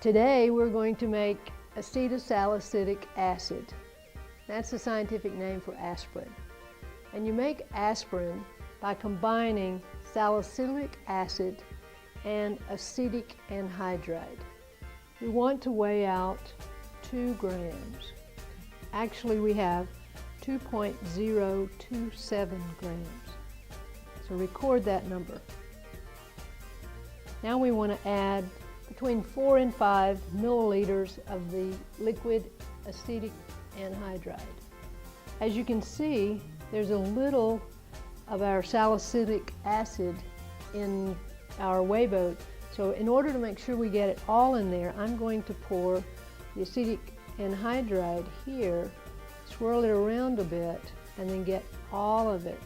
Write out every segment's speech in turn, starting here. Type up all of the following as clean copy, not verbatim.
Today we're going to make acetylsalicylic acid. That's the scientific name for aspirin. And you make aspirin by combining salicylic acid and acetic anhydride. We want to weigh out 2 grams. Actually, we have 2.027 grams. So record that number. Now we want to add between 4 and 5 milliliters of the liquid acetic anhydride. As you can see, there's a little of our salicylic acid in our whey boat. So in order to make sure we get it all in there, I'm going to pour the acetic anhydride here, swirl it around a bit, and then get all of it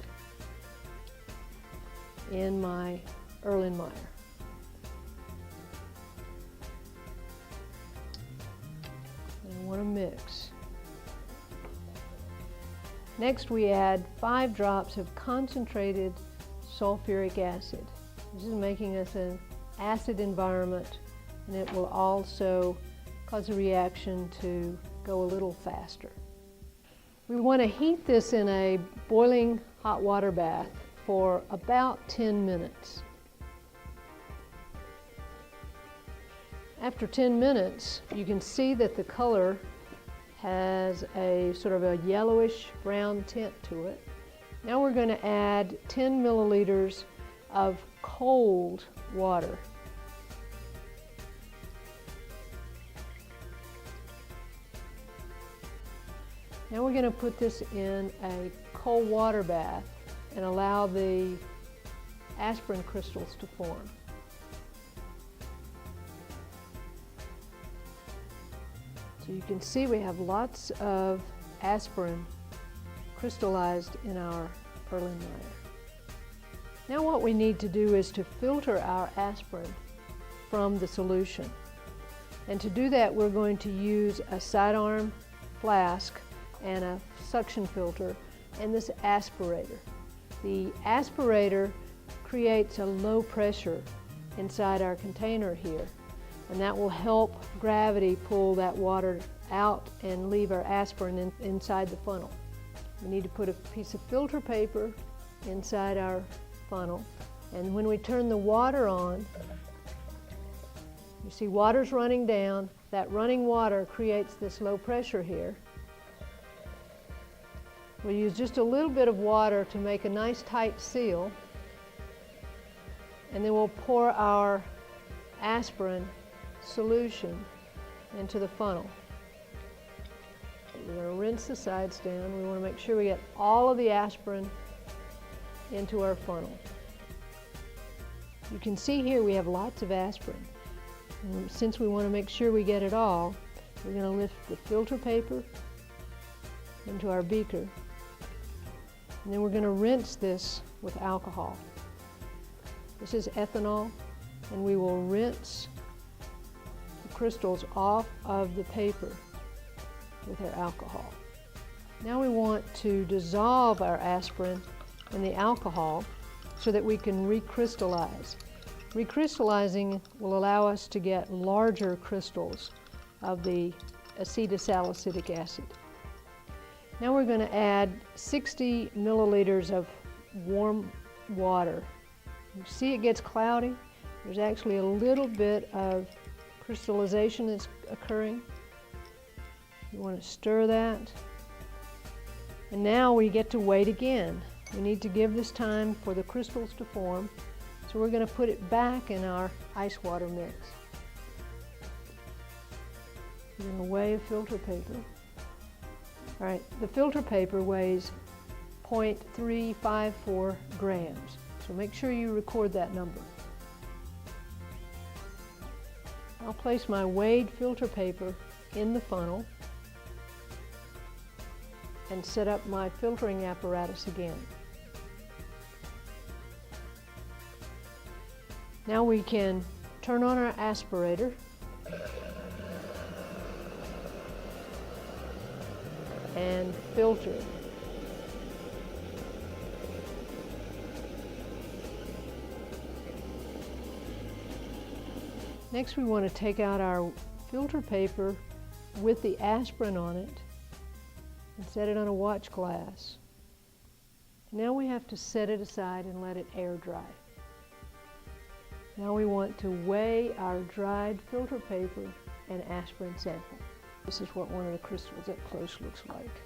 in my Erlenmeyer. I want to mix. Next we add 5 drops of concentrated sulfuric acid. This is making us an acid environment, and it will also cause a reaction to go a little faster. We want to heat this in a boiling hot water bath for about 10 minutes. After 10 minutes, you can see that the color has a sort of a yellowish brown tint to it. Now we're going to add 10 milliliters of cold water. Now we're going to put this in a cold water bath and allow the aspirin crystals to form. So you can see we have lots of aspirin crystallized in our Erlenmeyer. Now what we need to do is to filter our aspirin from the solution. And to do that, we're going to use a sidearm flask and a suction filter and this aspirator. The aspirator creates a low pressure inside our container here, and that will help gravity pull that water out and leave our aspirin inside the funnel. We need to put a piece of filter paper inside our funnel, and when we turn the water on, you see water's running down. That running water creates this low pressure here. We'll use just a little bit of water to make a nice tight seal, and then we'll pour our aspirin solution into the funnel. We're going to rinse the sides down. We want to make sure we get all of the aspirin into our funnel. You can see here we have lots of aspirin. And since we want to make sure we get it all, we're going to lift the filter paper into our beaker, and then we're going to rinse this with alcohol. This is ethanol, and we will rinse the crystals off of the paper with our alcohol. Now we want to dissolve our aspirin in the alcohol so that we can recrystallize. Recrystallizing will allow us to get larger crystals of the acetylsalicylic acid. Now we're going to add 60 milliliters of warm water. You see it gets cloudy. There's actually a little bit of crystallization that's occurring. You want to stir that. And now we get to wait again. We need to give this time for the crystals to form. So we're going to put it back in our ice water mix. We're going to weigh a filter paper. All right, the filter paper weighs 0.354 grams. So make sure you record that number. I'll place my weighed filter paper in the funnel and set up my filtering apparatus again. Now we can turn on our aspirator and filter. Next we want to take out our filter paper with the aspirin on it and set it on a watch glass. Now we have to set it aside and let it air dry. Now we want to weigh our dried filter paper and aspirin sample. This is what one of the crystals up close looks like.